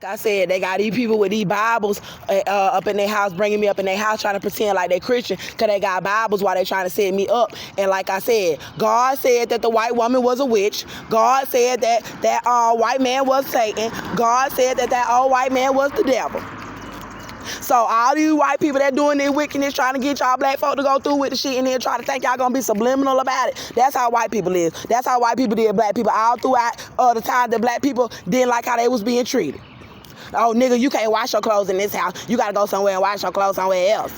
I said, they got these people with these Bibles up in their house, bringing me up in their house, trying to pretend like they Christian because they got Bibles while they trying to set me up. And like I said, God said that the white woman was a witch. God said that white man was Satan. God said that old white man was the devil. So all these white people that doing their wickedness, trying to get y'all black folk to go through with the shit and then try to think y'all gonna be subliminal about it. That's how white people is. That's how white people did black people all throughout the time that black people didn't like how they was being treated. Oh, nigga, you can't wash your clothes in this house. You gotta go somewhere and wash your clothes somewhere else.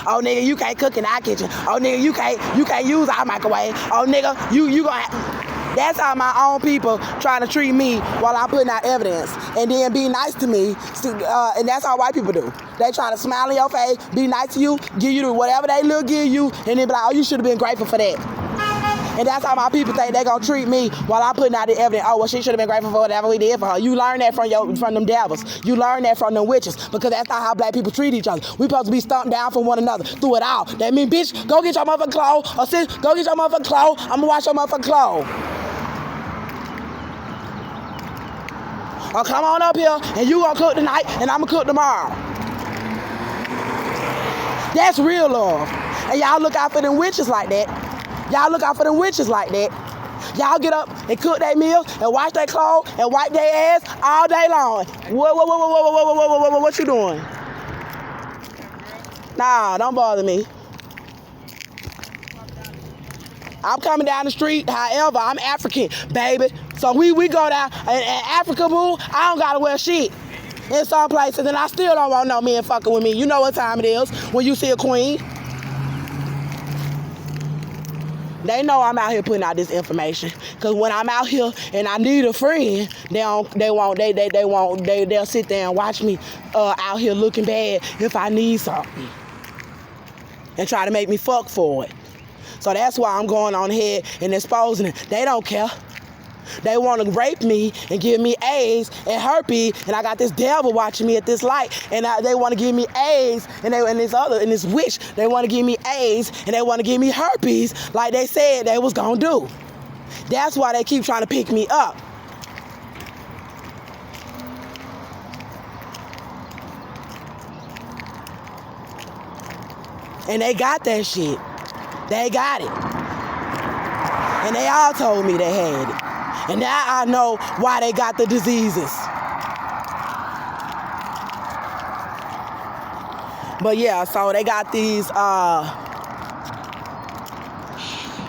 Oh, nigga, you can't cook in our kitchen. Oh, nigga, you can't use our microwave. Oh, nigga, you gonna... That's how my own people trying to treat me while I'm putting out evidence and then be nice to me. And that's how white people do. They try to smile in your face, be nice to you, give you whatever they look give you, and then be like, oh, you should have been grateful for that. And that's how my people think they gonna treat me while I'm putting out the evidence. Oh, well, she should have been grateful for whatever we did for her. You learn that from them devils. You learn that from them witches, because that's not how black people treat each other. We supposed to be stumped down for one another through it all. That mean, bitch, go get your motherfucking clothes, or sis, go get your motherfucking clothes. I'm gonna wash your motherfucking clothes. Or come on up here and you gonna cook tonight and I'm gonna cook tomorrow. That's real love. And y'all look out for them witches like that. Y'all look out for them witches like that. Y'all get up and cook their meals and wash their clothes and wipe their ass all day long. What you doing? Nah, don't bother me. I'm coming down the street, however, I'm African, baby. So we go down in Africa, boo, I don't gotta wear shit in some places, and I still don't want no men fucking with me. You know what time it is when you see a queen. They know I'm out here putting out this information, cause when I'm out here and I need a friend, they'll sit there and watch me out here looking bad if I need something, and try to make me fuck for it. So that's why I'm going on ahead and exposing it. They don't care. They want to rape me and give me AIDS and herpes, and I got this devil watching me at this light, and they want to give me AIDS, and this witch, they want to give me AIDS, and they want to give me herpes, like they said they was gonna do. That's why they keep trying to pick me up. And they got that shit. They got it. And they all told me they had it. And now I know why they got the diseases. But yeah, so they got these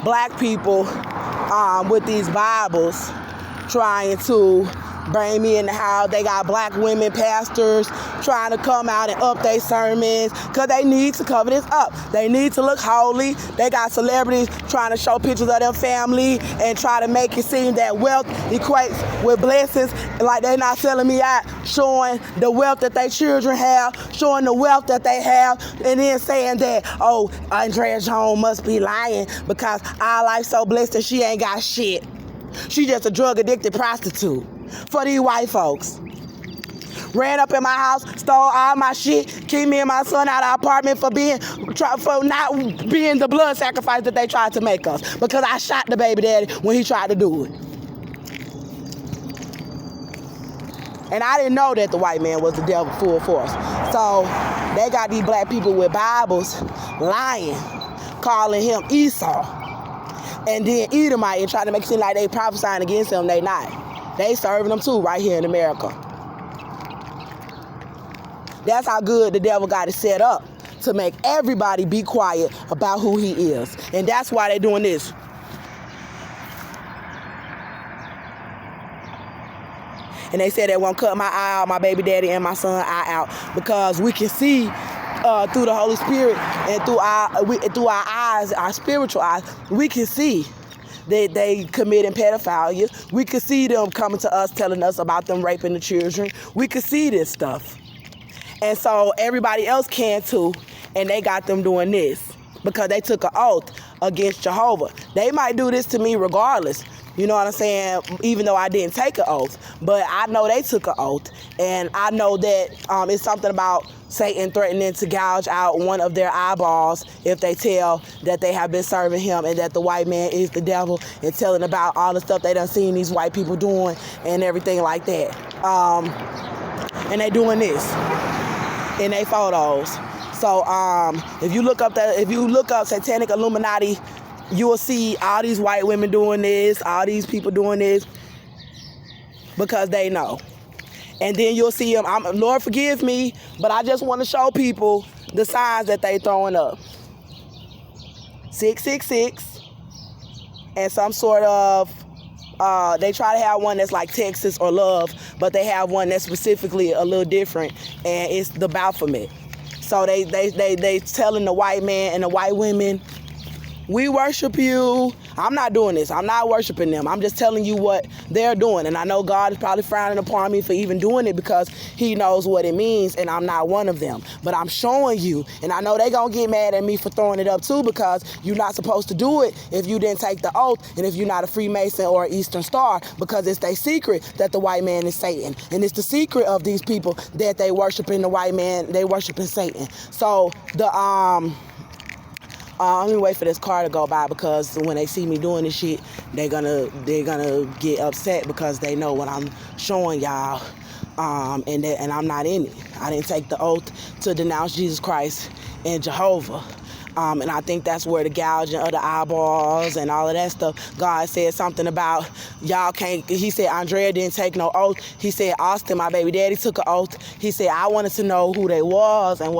black people with these Bibles trying to bring me in the house. They got black women pastors trying to come out and up their sermons, because they need to cover this up. They need to look holy. They got celebrities trying to show pictures of their family and try to make it seem that wealth equates with blessings, like they're not selling me out, showing the wealth that their children have, showing the wealth that they have, and then saying that, oh, Andrea Jones must be lying because our life's so blessed that she ain't got shit. She just a drug-addicted prostitute for these white folks. Ran up in my house, stole all my shit, kicked me and my son out of the apartment for not being the blood sacrifice that they tried to make us, because I shot the baby daddy when he tried to do it. And I didn't know that the white man was the devil full force. So they got these black people with Bibles lying, calling him Esau, and then Edomite, and trying to make it seem like they prophesying against him. They not. They serving them too right here in America. That's how good the devil got it set up, to make everybody be quiet about who he is. And that's why they're doing this. And they said they won't cut my eye out, my baby daddy and my son eye out, because we can see through the Holy Spirit and through our eyes, our spiritual eyes, we can see that they committing pedophilia. We can see them coming to us telling us about them raping the children. We can see this stuff. And so everybody else can too, and they got them doing this because they took an oath against Jehovah. They might do this to me regardless, you know what I'm saying, even though I didn't take an oath. But I know they took an oath, and I know that it's something about Satan threatening to gouge out one of their eyeballs if they tell that they have been serving him and that the white man is the devil, and telling about all the stuff they done seen these white people doing and everything like that. and they doing this in their photos. So if you look up Satanic Illuminati, you will see all these white women doing this, all these people doing this, because they know. And then you'll see them. Lord forgive me, but I just want to show people the signs that they throwing up. 666 and some sort of, they try to have one that's like Texas or Love, but they have one that's specifically a little different, and it's the Baphomet. So they telling the white man and the white women, we worship you. I'm not doing this. I'm not worshiping them. I'm just telling you what they're doing. And I know God is probably frowning upon me for even doing it because he knows what it means, and I'm not one of them. But I'm showing you. And I know they're going to get mad at me for throwing it up too, because you're not supposed to do it if you didn't take the oath and if you're not a Freemason or an Eastern Star, because it's their secret that the white man is Satan. And it's the secret of these people that they worshiping the white man, they worshiping Satan. So let me wait for this car to go by, because when they see me doing this shit, they're gonna get upset because they know what I'm showing y'all, and I'm not in it. I didn't take the oath to denounce Jesus Christ and Jehovah. And I think that's where the gouging of the eyeballs and all of that stuff, God said something about y'all can't, he said Andrea didn't take no oath. He said Austin, my baby daddy, took an oath. He said I wanted to know who they was and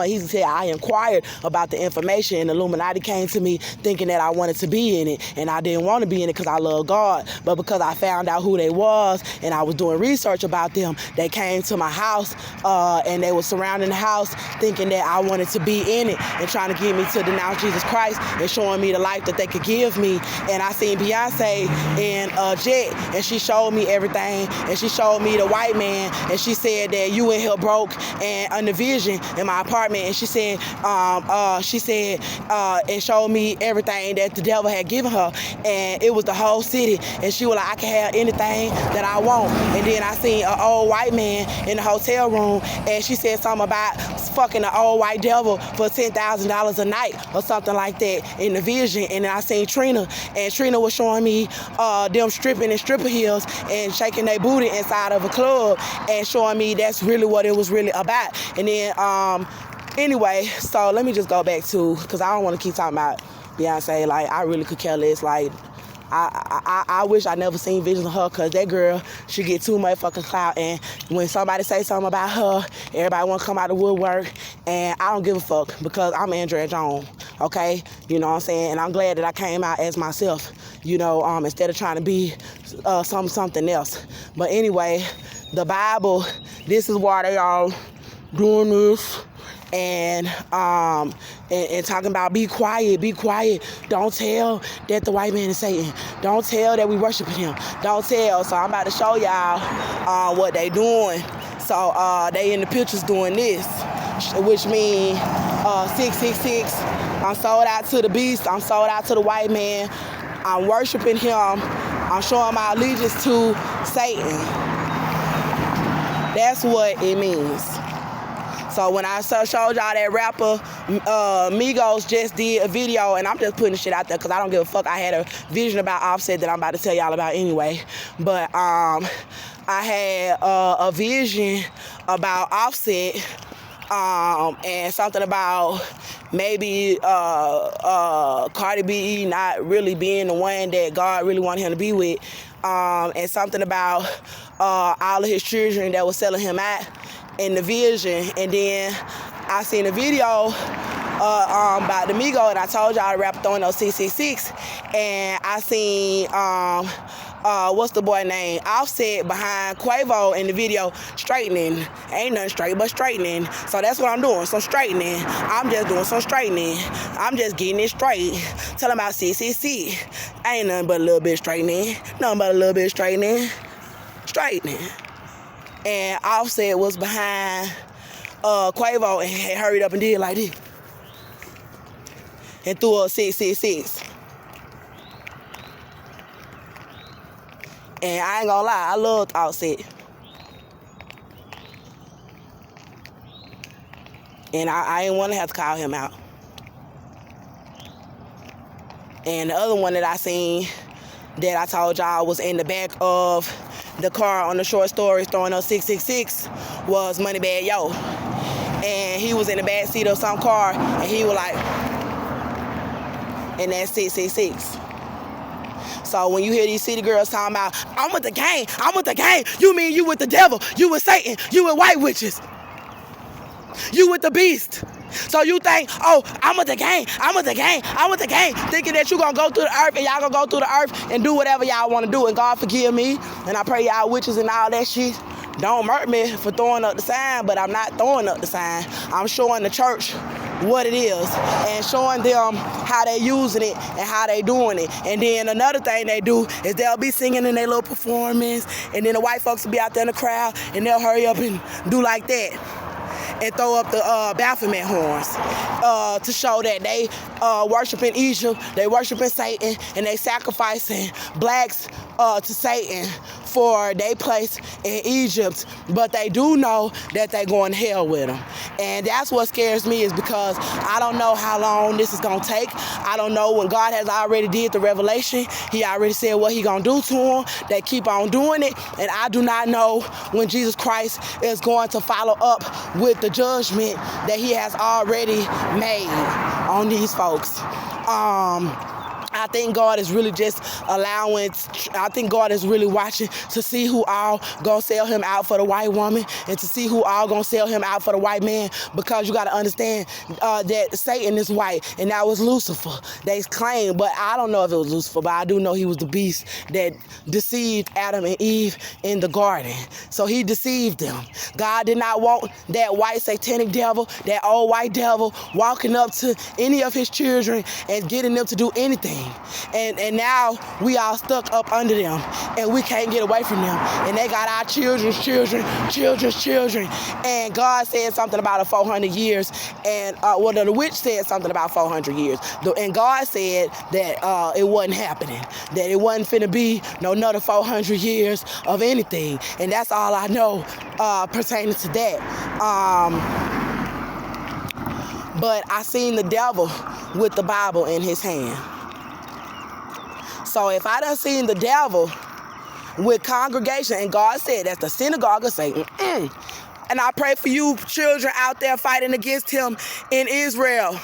he said I inquired about the information, and Illuminati came to me thinking that I wanted to be in it, and I didn't want to be in it because I love God, but because I found out who they was and I was doing research about them, they came to my house and they were surrounding the house thinking that I wanted to be in it and trying to get me to denounce Jesus Christ and showing me the life that they could give me. And I seen Beyonce in a jet, and she showed me everything, and she showed me the white man, and she said that you in here broke and under vision in my apartment, and she said it showed me everything that the devil had given her, and it was the whole city, and she was like, I can have anything that I want. And then I seen an old white man in the hotel room, and she said something about fucking an old white devil for $10,000 a night or something like that in the vision. And then I seen Trina, and Trina was showing me them stripping in stripper heels and shaking their booty inside of a club and showing me that's really what it was really about. And then anyway, so let me just go back to, because I don't want to keep talking about Beyonce. Like, I really could care less. Like, I wish I never seen visions of her, because that girl, she get too much fucking clout, and when somebody say something about her, everybody want to come out of the woodwork, and I don't give a fuck, because I'm Andrea Jones, okay? You know what I'm saying? And I'm glad that I came out as myself, you know, instead of trying to be something else. But anyway, the Bible, this is why they all doing this. And talking about be quiet, don't tell that the white man is Satan, don't tell that we worshiping him, don't tell. So I'm about to show y'all what they doing. So they in the pictures doing this, which means 666, I'm sold out to the beast, I'm sold out to the white man, I'm worshiping him, I'm showing my allegiance to Satan. That's what it means. So when I showed y'all that rapper, Migos just did a video, and I'm just putting shit out there because I don't give a fuck. I had a vision about Offset that I'm about to tell y'all about anyway. But I had a vision about Offset and something about maybe Cardi B not really being the one that God really wanted him to be with, and something about all of his children that was selling him out in the vision. And then I seen a video about the Migo, and I told y'all to rap throwing those 666, and I seen what's the boy name, Offset, behind Quavo in the video straightening. Ain't nothing straight but straightening. So that's what I'm doing, some straightening. I'm just doing some straightening. I'm just getting it straight. Tell them about 666. Ain't nothing but a little bit straightening. Nothing but a little bit straightening. Straightening. And Offset was behind Quavo and had hurried up and did like this. And threw up 666. And I ain't gonna lie, I loved Offset. And I didn't want to have to call him out. And the other one that I seen that I told y'all was in the back of the car on the short stories throwing up 666 was Moneybagg Yo. And he was in the back seat of some car, and he was like, and that's 666. So when you hear these city girls talking about, I'm with the gang, I'm with the gang, you mean you with the devil, you with Satan, you with white witches, you with the beast. So you think, oh, I'm with the gang, I'm with the gang, I'm with the gang, thinking that you gonna go through the earth and y'all gonna go through the earth and do whatever y'all wanna do. And God forgive me, and I pray y'all witches and all that shit don't murder me for throwing up the sign, but I'm not throwing up the sign. I'm showing the church what it is and showing them how they using it and how they doing it. And then another thing they do is they'll be singing in their little performance, and then the white folks will be out there in the crowd and they'll hurry up and do like that and throw up the Baphomet horns to show that they worshiping Egypt, they worshiping Satan, and they sacrificing blacks to Satan for their place in Egypt. But they do know that they going to hell with them. And that's what scares me, is because I don't know how long this is going to take. I don't know when God has already did the revelation. He already said what he going to do to them. They keep on doing it. And I do not know when Jesus Christ is going to follow up with the judgment that he has already made on these folks. I think God is really just I think God is really watching to see who all gonna sell him out for the white woman, and to see who all gonna sell him out for the white man, because you gotta understand that Satan is white, and that was Lucifer. They claim, but I don't know if it was Lucifer, but I do know he was the beast that deceived Adam and Eve in the garden. So he deceived them. God did not want that white satanic devil, that old white devil, walking up to any of his children and getting them to do anything. And now we all stuck up under them, and we can't get away from them. And they got our children's children. And God said something about 400 years, and the witch said something about 400 years. And God said that it wasn't happening, that it wasn't finna be no another 400 years of anything. And that's all I know pertaining to that. But I seen the devil with the Bible in his hand. So if I done seen the devil with congregation, and God said that's the synagogue of Satan, and I pray for you children out there fighting against him in Israel.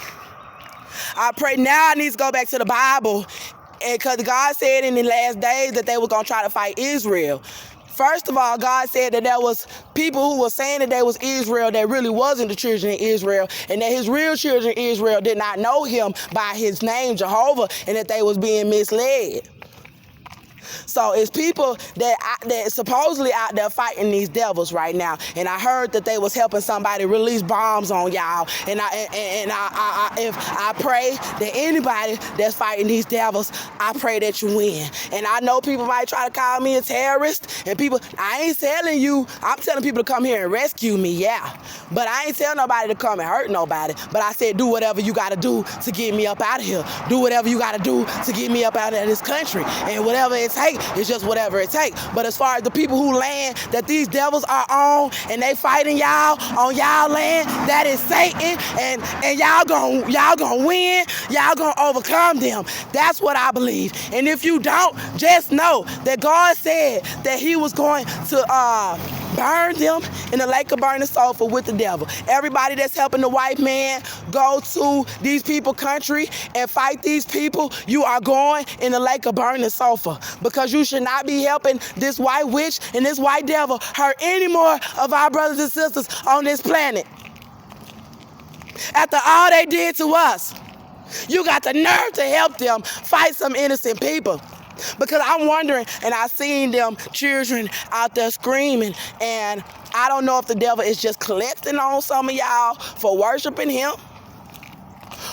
I pray now I need to go back to the Bible, because God said in the last days that they were going to try to fight Israel. First of all, God said that there was people who were saying that they was Israel that really wasn't the children of Israel, and that his real children of Israel did not know him by his name, Jehovah, and that they was being misled. So it's people that supposedly out there fighting these devils right now. And I heard that they was helping somebody release bombs on y'all. And I pray that anybody that's fighting these devils, I pray that you win. And I know people might try to call me a terrorist, and people, I ain't telling you, I'm telling people to come here and rescue me, yeah. But I ain't telling nobody to come and hurt nobody. But I said, do whatever you got to do to get me up out of here. Do whatever you got to do to get me up out of this country. And whatever it takes, it's just whatever it takes. But as far as the people who land that these devils are on, and they fighting y'all on y'all land, that is Satan, and y'all gonna win, y'all gonna overcome them. That's what I believe. And if you don't, just know that God said that he was going to burn them in the lake of burning sulfur with the devil. Everybody that's helping the white man go to these people country and fight these people, you are going in the lake of burning sulfur, because you should not be helping this white witch and this white devil hurt any more of our brothers and sisters on this planet. After all they did to us, you got the nerve to help them fight some innocent people. Because I'm wondering, and I seen them children out there screaming, and I don't know if the devil is just collecting on some of y'all for worshiping him,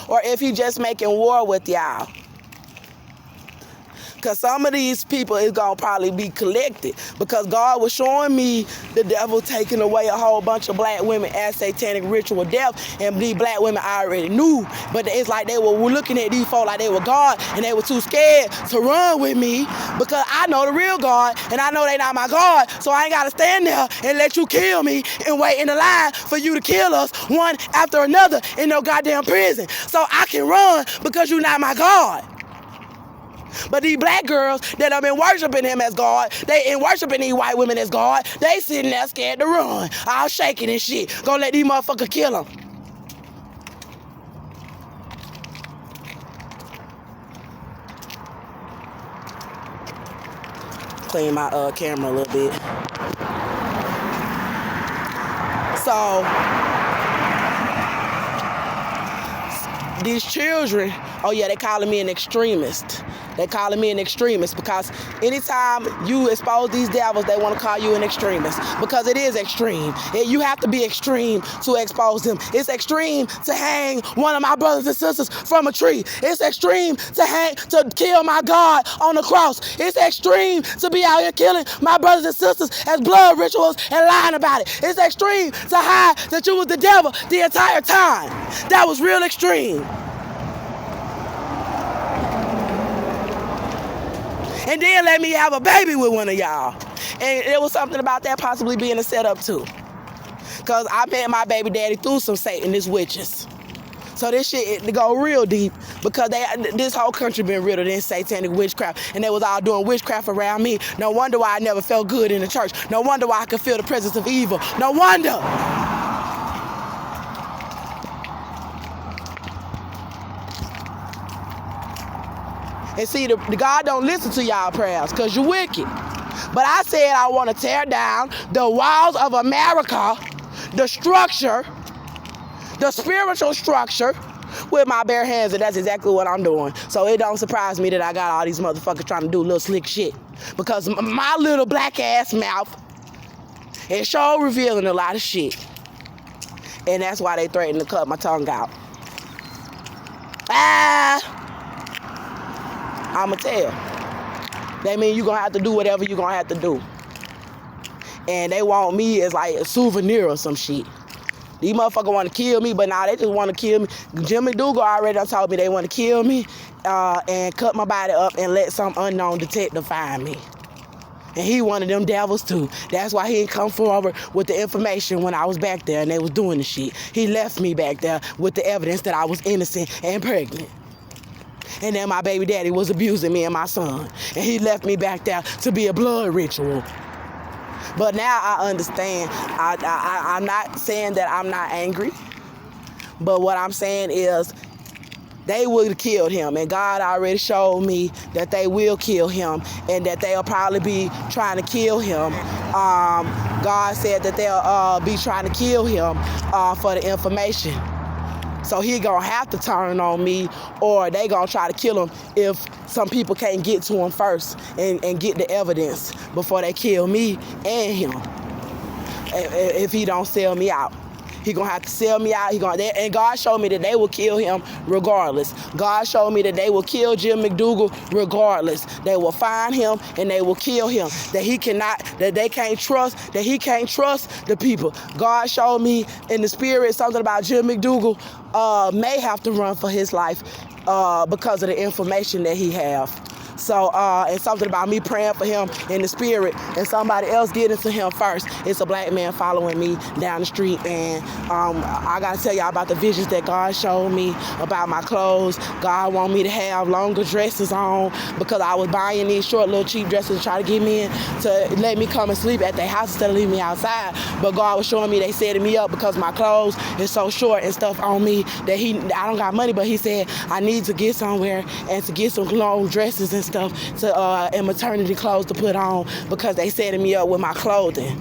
or if he just making war with y'all. Because some of these people is going to probably be collected. Because God was showing me the devil taking away a whole bunch of black women as satanic ritual death. And these black women already knew. But it's like they were looking at these folk like they were God. And they were too scared to run with me. Because I know the real God. And I know they not my God. So I ain't got to stand there and let you kill me and wait in the line for you to kill us one after another in no goddamn prison. So I can run because you're not my God. But these black girls that have been worshiping him as God, they ain't worshiping these white women as God, they sitting there scared to run, all shaking and shit. Gonna let these motherfuckers kill them. Clean my camera a little bit. So these children, oh yeah, they calling me an extremist. They calling me an extremist because anytime you expose these devils, they want to call you an extremist because it is extreme. You have to be extreme to expose them. It's extreme to hang one of my brothers and sisters from a tree. It's extreme to kill my God on the cross. It's extreme to be out here killing my brothers and sisters as blood rituals and lying about it. It's extreme to hide that you was the devil the entire time. That was real extreme. And then let me have a baby with one of y'all. And it was something about that possibly being a setup too. Because I met my baby daddy through some Satanist witches. So this shit, it go real deep because this whole country been riddled in satanic witchcraft. And they was all doing witchcraft around me. No wonder why I never felt good in the church. No wonder why I could feel the presence of evil. No wonder. And see, the God don't listen to y'all prayers because you're wicked. But I said I want to tear down the walls of America, the structure, the spiritual structure, with my bare hands, and that's exactly what I'm doing. So it don't surprise me that I got all these motherfuckers trying to do little slick shit. Because my little black ass mouth is sure revealing a lot of shit. And that's why they threatened to cut my tongue out. I'ma tell. That mean you gonna have to do whatever you gonna have to do. And they want me as like a souvenir or some shit. These motherfuckers want to kill me, but now they just want to kill me. Jim McDougal already done told me they want to kill me and cut my body up and let some unknown detective find me. And he one of them devils too. That's why he didn't come forward with the information when I was back there and they was doing the shit. He left me back there with the evidence that I was innocent and pregnant. And then my baby daddy was abusing me and my son. And he left me back there to be a blood ritual. But now I understand. I'm not saying that I'm not angry. But what I'm saying is they would have killed him. And God already showed me that they will kill him. And that they'll probably be trying to kill him. God said that they'll be trying to kill him for the information. So he gonna have to turn on me, or they gonna try to kill him if some people can't get to him first and get the evidence before they kill me and him. If he don't sell me out. He gonna have to sell me out. And God showed me that they will kill him regardless. God showed me that they will kill Jim McDougal regardless. They will find him and they will kill him. That he can't trust the people. God showed me in the spirit something about Jim McDougal may have to run for his life because of the information that he have. So, and something about me praying for him in the spirit and somebody else getting to him first. It's a black man following me down the street. And I got to tell y'all about the visions that God showed me about my clothes. God want me to have longer dresses on because I was buying these short little cheap dresses to try to get me in to let me come and sleep at their house instead of leaving me outside. But God was showing me they setting me up because my clothes is so short and stuff on me that I don't got money, but he said I need to get somewhere and to get some long dresses and stuff to and maternity clothes to put on because they setting me up with my clothing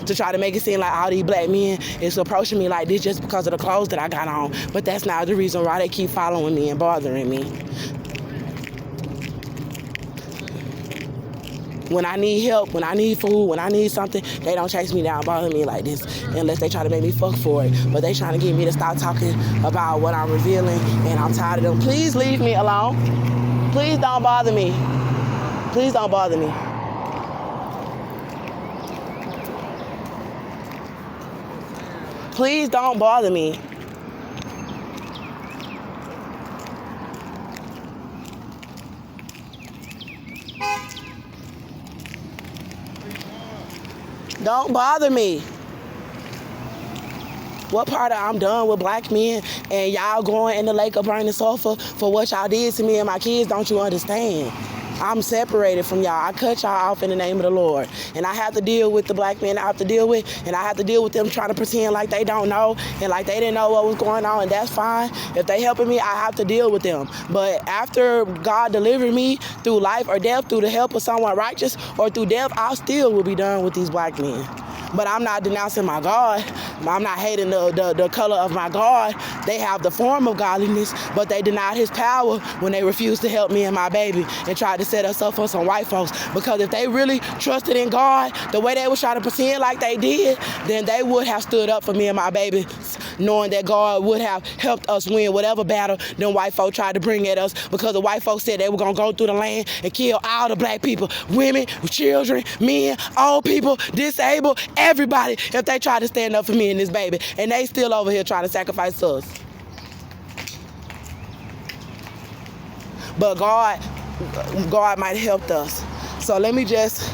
to try to make it seem like all these black men is approaching me like this just because of the clothes that I got on. But that's not the reason why they keep following me and bothering me. When I need help, when I need food, when I need something, they don't chase me down, bother me like this unless they try to make me fuck for it. But they trying to get me to stop talking about what I'm revealing, and I'm tired of them. Please leave me alone. Please don't bother me. Please don't bother me. Please don't bother me. Don't bother me. What part of I'm done with black men and y'all going in the lake of burning sulfur for what y'all did to me and my kids? Don't you understand? I'm separated from y'all. I cut y'all off in the name of the Lord. And I have to deal with the black men I have to deal with, and I have to deal with them trying to pretend like they don't know and like they didn't know what was going on, and that's fine. If they helping me, I have to deal with them. But after God delivered me through life or death, through the help of someone righteous or through death, I still will be done with these black men. But I'm not denouncing my God. I'm not hating the color of my God. They have the form of godliness, but they denied his power when they refused to help me and my baby and tried to set us up for some white folks. Because if they really trusted in God the way they was trying to pretend like they did, then they would have stood up for me and my baby, knowing that God would have helped us win whatever battle them white folks tried to bring at us, because the white folks said they were going to go through the land and kill all the black people, women, children, men, old people, disabled, everybody, if they try to stand up for me and this baby. And they still over here trying to sacrifice us. But God might have helped us. So let me just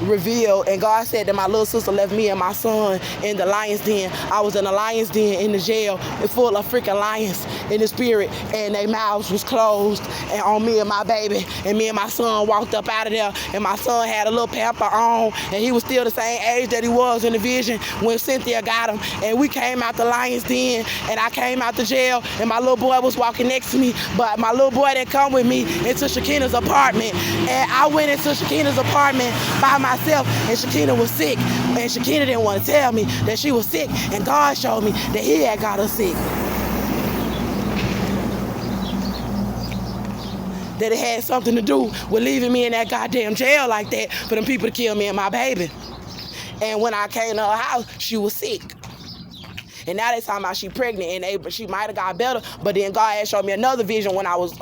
reveal. And God said that my little sister left me and my son in the lion's den. I was in the lion's den in the jail, full of freaking lions in the spirit, and their mouths was closed and on me and my baby. And me and my son walked up out of there, and my son had a little pamper on, and he was still the same age that he was in the vision when Cynthia got him. And we came out the lion's den, and I came out the jail, and my little boy was walking next to me, but my little boy didn't come with me into Shakina's apartment. And I went into Shakina's apartment by myself, and Shakina was sick, and Shakina didn't want to tell me that she was sick, and God showed me that he had got her sick. That it had something to do with leaving me in that goddamn jail like that for them people to kill me and my baby. And when I came to her house, she was sick. And now they talking about she pregnant, and she might have got better, but then God had showed me another vision when I was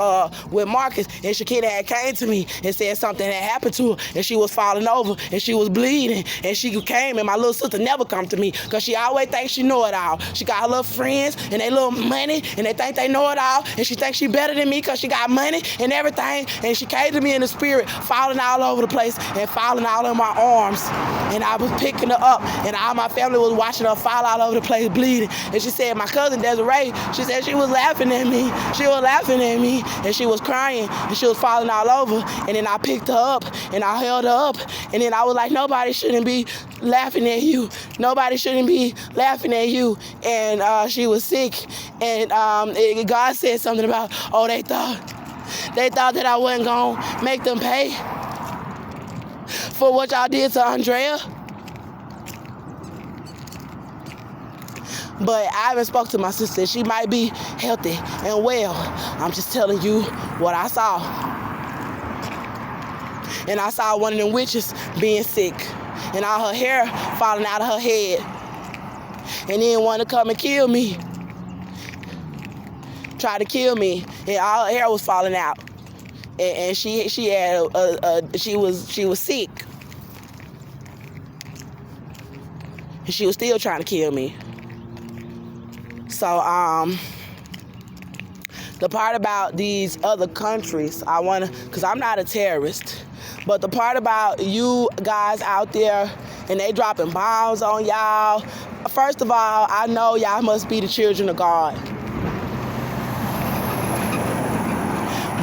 with Marcus, and Shakina had came to me and said something had happened to her, and she was falling over, and she was bleeding, and she came, and my little sister never come to me, because she always thinks she know it all. She got her little friends, and they little money, and they think they know it all, and she thinks she better than me because she got money and everything, and she came to me in the spirit, falling all over the place, and falling all in my arms, and I was picking her up, and all my family was watching her fall all over the place, bleeding. And she said, my cousin Desiree, she said she was laughing at me. She was laughing at me, and she was crying, and she was falling all over. And then I picked her up, and I held her up, and then I was like, nobody shouldn't be laughing at you. Nobody shouldn't be laughing at you. And she was sick, and God said something about, oh, they thought that I wasn't gonna make them pay for what y'all did to Andrea. But I haven't spoke to my sister. She might be healthy and well. I'm just telling you what I saw. And I saw one of them witches being sick, and all her hair falling out of her head. And then wanted to come and kill me. Tried to kill me, and all her hair was falling out. And she was sick. And she was still trying to kill me. So, the part about these other countries, because I'm not a terrorist, but the part about you guys out there and they dropping bombs on y'all, first of all, I know y'all must be the children of God.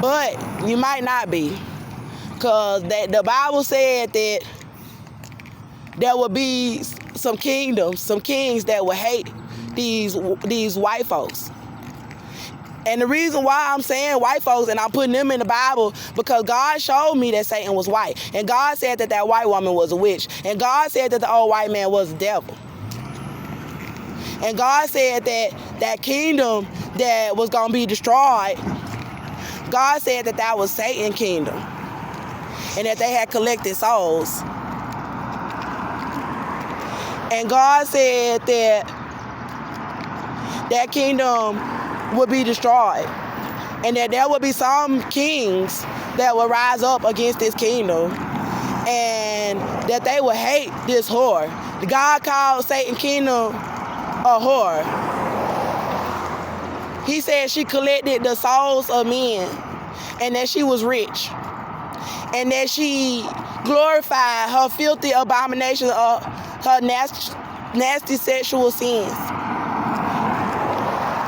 But you might not be, because the Bible said that there would be some kingdoms, some kings that would hate these white folks. And the reason why I'm saying white folks and I'm putting them in the Bible, because God showed me that Satan was white. And God said that white woman was a witch. And God said that the old white man was the devil. And God said that kingdom that was going to be destroyed, God said that was Satan's kingdom. And that they had collected souls. And God said that kingdom would be destroyed, and that there would be some kings that would rise up against this kingdom, and that they would hate this whore. God called Satan's kingdom a whore. He said she collected the souls of men, and that she was rich, and that she glorified her filthy abominations of her nasty sexual sins.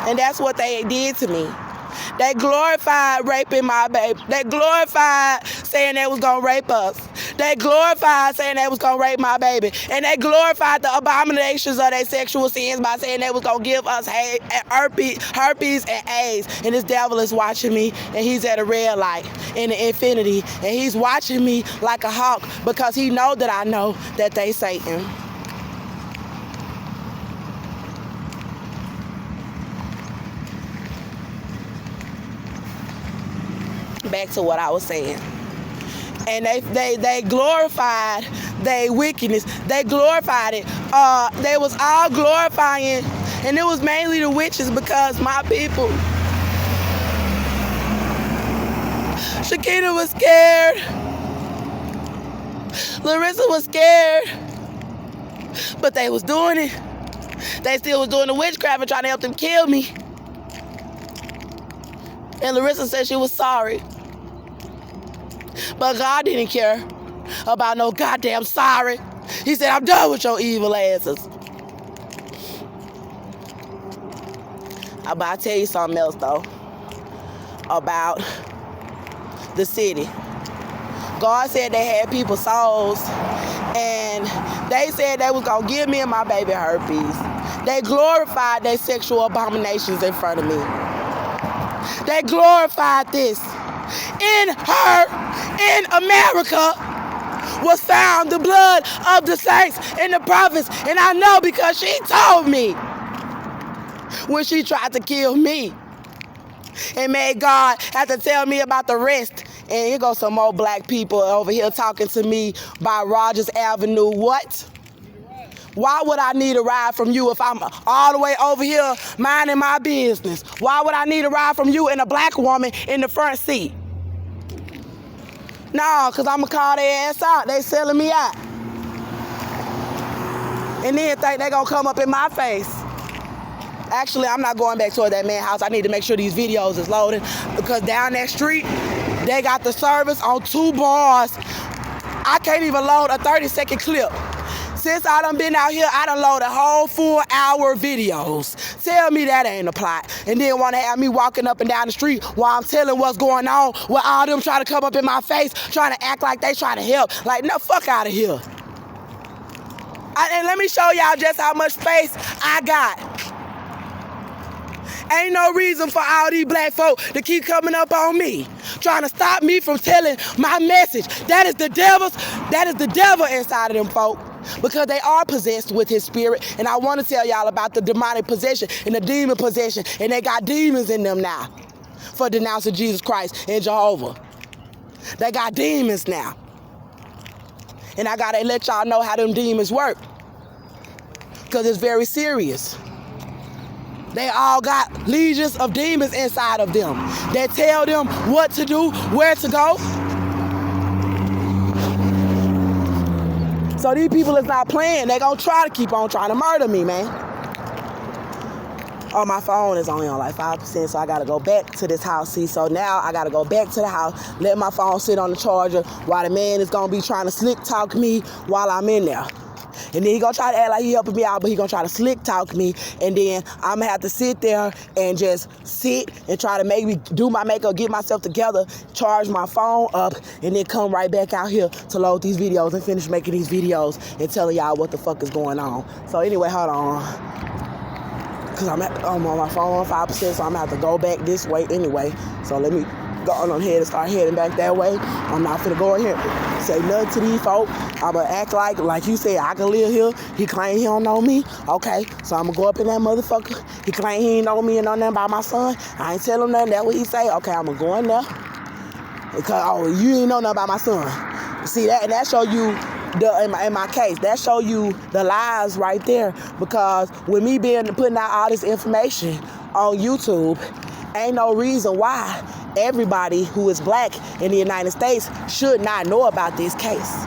And that's what they did to me. They glorified raping my baby. They glorified saying they was going to rape us. They glorified saying they was going to rape my baby. And they glorified the abominations of their sexual sins by saying they was going to give us herpes and AIDS. And this devil is watching me, and he's at a red light in the infinity. And he's watching me like a hawk because he know that I know that they Satan. Back to what I was saying. And they glorified their wickedness. They glorified it. They was all glorifying, and it was mainly the witches because my people. Shakina was scared. Larissa was scared. But they was doing it. They still was doing the witchcraft and trying to help them kill me. And Larissa said she was sorry. But God didn't care about no goddamn sorry. He said, I'm done with your evil asses. But I'll tell you something else, though, about the city. God said they had people's souls, and they said they was going to give me and my baby herpes. They glorified their sexual abominations in front of me. They glorified this. In America was found the blood of the saints and the prophets. And I know because she told me when she tried to kill me. And made God have to tell me about the rest. And here goes some more black people over here talking to me by Rogers Avenue. What? Why would I need a ride from you if I'm all the way over here minding my business? Why would I need a ride from you and a black woman in the front seat? No, because I'm going to call their ass out. They selling me out. And then think they going to come up in my face. Actually, I'm not going back toward that man's house. I need to make sure these videos is loaded because down that street, they got the service on 2 bars. I can't even load a 30-second clip. Since I done been out here, I done load a whole full hour videos. Tell me that ain't a plot. And then want to have me walking up and down the street while I'm telling what's going on, while all them trying to come up in my face, trying to act like they trying to help. Like, no, fuck out of here. And let me show y'all just how much space I got. Ain't no reason for all these black folk to keep coming up on me, trying to stop me from telling my message. That is the devil inside of them folk. Because they are possessed with his spirit. And I want to tell y'all about the demonic possession and the demon possession. And they got demons in them now for denouncing Jesus Christ and Jehovah. They got demons now. And I got to let y'all know how them demons work. Because it's very serious. They all got legions of demons inside of them that tell them what to do, where to go. So these people is not playing. They gonna try to keep on trying to murder me, man. Oh, my phone is only on like 5%, so I gotta go back to this house. See, so now I gotta go back to the house, let my phone sit on the charger while the man is gonna be trying to slick talk me while I'm in there. And then he gonna try to act like he helping me out, but he gonna try to slick talk me. And then I'm gonna have to sit there and just sit and try to maybe do my makeup, get myself together, charge my phone up, and then come right back out here to load these videos and finish making these videos and telling y'all what the fuck is going on. So anyway, hold on. Because I'm on my phone on 5%, so I'm gonna have to go back this way anyway. So let me go on ahead and start heading back that way. I'm not finna go in here and say nothing to these folk. I'm gonna act like you said, I can live here. He claim he don't know me. Okay, so I'm gonna go up in that motherfucker. He claim he ain't know me and know nothing about my son. I ain't tell him nothing. That's what he say. Okay, I'm gonna go in there. Because, oh, you ain't know nothing about my son. See, that show you, in my case, that show you the lies right there. Because with me putting out all this information on YouTube, ain't no reason why everybody who is black in the United States should not know about this case.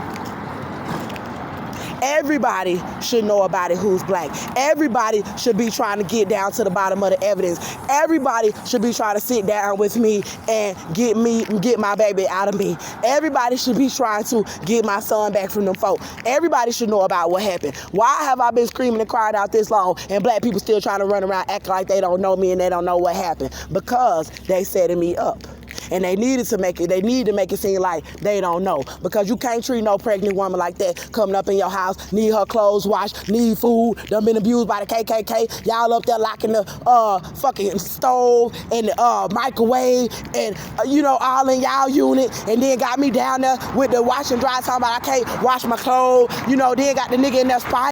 Everybody should know about it who's black. Everybody should be trying to get down to the bottom of the evidence. Everybody should be trying to sit down with me and get my baby out of me. Everybody should be trying to get my son back from them folk. Everybody should know about what happened. Why have I been screaming and crying out this long and black people still trying to run around acting like they don't know me and they don't know what happened? Because they setting me up. And they need to make it seem like they don't know. Because you can't treat no pregnant woman like that coming up in your house, need her clothes washed, need food, done been abused by the KKK. Y'all up there locking the fucking stove and the microwave and, all in y'all unit. And then got me down there with the wash and dry talking about I can't wash my clothes. Then got the nigga in there spying.